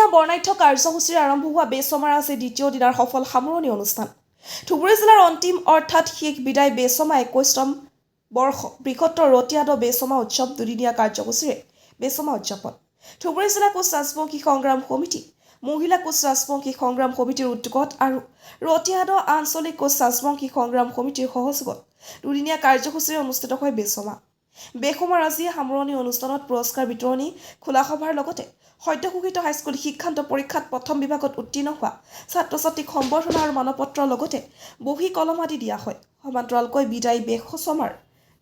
দুদিনীয়া বৰ্ণাঢ্য কাৰ্যসূচীৰে আৰম্ভ হোৱা বেচমাৰ আজি দ্বিতীয় দিনাৰ সফল সামৰণি অনুষ্ঠান। ধুবুৰী জিলাৰ অন্তিম অৰ্থাৎ শেষ বিদায় বেচমা 21তম বৰ্ষ বৃহত্তৰ ৰতিয়াদ বেচমা উৎসৱ দুদিনীয়া কাৰ্যসূচীৰে বেচমা উদযাপন। ধুবুৰী জিলা কোচ ৰাজবংশী সংগ্ৰাম সমিতি, মহিলা কোচ ৰাজবংশী সংগ্ৰাম সমিতিৰ উদ্যোগত আৰু ৰতিয়াদ আঞ্চলিক কোচ ৰাজবংশী সংগ্ৰাম সমিতিৰ সহযোগত দুদিনীয়া কাৰ্যসূচীৰে অনুষ্ঠিত হয় বেচমা। বেচমাৰ আজি সামৰণি অনুষ্ঠানত পুৰস্কাৰ বিতৰণী, খোলা সভাৰ লগতে সদ্য ঘোষিত হাইস্কুল শিক্ষান্ত পৰীক্ষাত প্ৰথম বিভাগত উত্তীৰ্ণ হোৱা ছাত্ৰ ছাত্ৰীক সম্বৰ্ধনা আৰু মানপত্ৰৰ লগতে বহী কলম আদি দিয়া হয়। সমান্তৰালকৈ বিদায়ী বেচমাৰ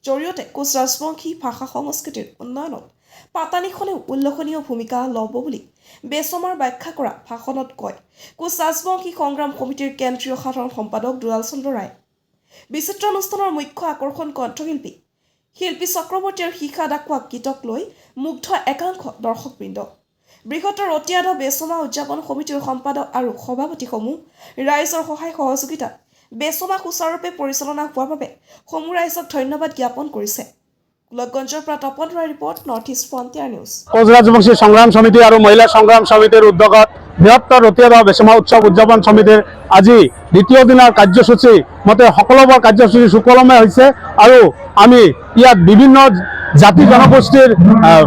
জৰিয়তে কোচ ৰাজবংশী ভাষা সংস্কৃতিৰ উন্নয়নত পাতানিখনেও উল্লেখনীয় ভূমিকা ল'ব বুলি বেচমাৰ ব্যাখ্যা কৰা ভাষণত কয় কোচ ৰাজবংশী সংগ্ৰাম সমিতিৰ কেন্দ্ৰীয় সাধাৰণ সম্পাদক দুলাল চন্দ্ৰ ৰায়। বিচিত্ৰ অনুষ্ঠানৰ মুখ্য আকৰ্ষণ কণ্ঠশিল্পী শিল্পী চক্ৰৱৰ্তী আৰু শিখা ডাকুৱা গীতক লৈ মুগ্ধ একাংশ দৰ্শকবৃন্দ। বৃহত্তৰ ৰতিয়াদ বেচমা উদযাপন সমিতিৰ সম্পাদক আৰু সভাপতিসমূহ ৰাইজৰ সহায় সহযোগিতাত বেচমা সুচাৰুৰূপে পৰিচালনা হোৱাৰ বাবে সমূহ ৰাইজক ধন্যবাদ জ্ঞাপন কৰিছে। গোলকগঞ্জৰ পৰা তপন ৰায়ৰ report, north east frontier news. Koch Rajbongshi সংগ্ৰাম সমিতি আৰু মহিলা সংগ্ৰাম সমিতিৰ উদ্যোগত বৃহত্তৰ ৰতিয়াদ বেচমা উৎসৱ উদযাপন সমিতিৰ আজি দ্বিতীয় দিনৰ কাৰ্যসূচী মতে সকলোবোৰ কাৰ্যসূচী সুকলমে হৈছে আৰু আমি ইয়াত বিভিন্ন জাতি জনগোষ্ঠীৰ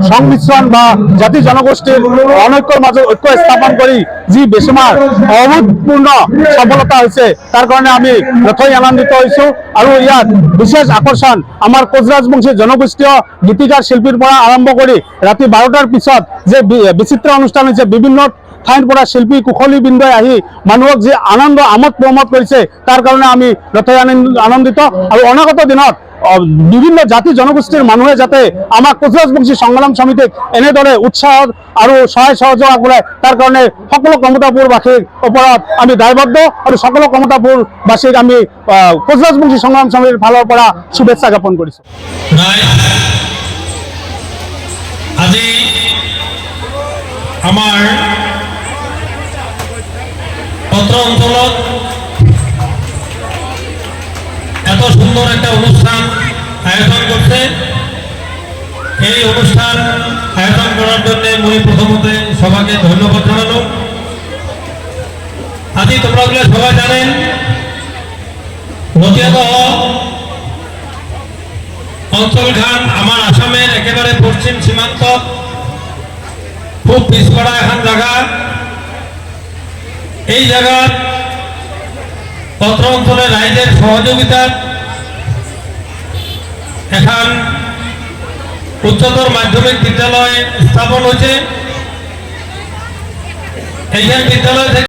সংমিশ্ৰণ বা জাতি জনগোষ্ঠীৰ অনৈক্যৰ মাজত ঐক্য স্থাপন কৰি যি বেচমাৰ অভূতপূৰ্ণ সফলতা হৈছে তাৰ কাৰণে আমি যথেষ্ট আনন্দিত হৈছোঁ। আৰু ইয়াত বিশেষ আকৰ্ষণ আমাৰ কোচ ৰাজবংশী জনগোষ্ঠীয় গীতিকাৰ শিল্পীৰ পৰা আৰম্ভ কৰি ৰাতি 12টাৰ পিছত যে বিচিত্ৰ অনুষ্ঠান হৈছে, বিভিন্ন ঠাইৰ পৰা শিল্পী কুশলীবৃন্দই আহি মানুহক যি আনন্দ আমোদ প্ৰমোদ কৰিছে তাৰ কাৰণে আমি যথেষ্ট আনন্দিত। আৰু অনাগত দিনত বিভিন্ন জাতি জনগোষ্ঠীৰ মানুহে যাতে আমাৰ কোচ ৰাজবংশী সংগ্ৰাম সমিতিক এনেদৰে উৎসাহ আৰু সহায় সহযোগ আগবঢ়ায় তাৰ কাৰণে সকলো কমতাপুৰবাসীৰ ওপৰত আমি দায়বদ্ধ আৰু সকলো কমতাপুৰবাসীক আমি কোচ ৰাজবংশী সংগ্ৰাম সমিতিৰ ফালৰ পৰা শুভেচ্ছা জ্ঞাপন কৰিছোঁ। আজি আমাৰ পত্র অঞ্চলত এত সুন্দর একটা অনুষ্ঠান আয়োজন করছে। এই অনুষ্ঠান আয়োজন করার জন্য মই প্রথমতে সবাইকে ধন্যবাদ জানালো। আজি তোমরা সবাই জানেন রতিয়াদ অঞ্চলখান আমার আসামের একেবারে পশ্চিম সীমান্ত, খুব পিছপৰা এখন জায়গা। এই জায়গাত পত্ৰ অঞ্চলেৰ ৰাইজেৰ সহযোগিতাত এখন উচ্চতৰ মাধ্যমিক বিদ্যালয় স্থাপন হয়েছে। এইখান বিদ্যালয় থেকে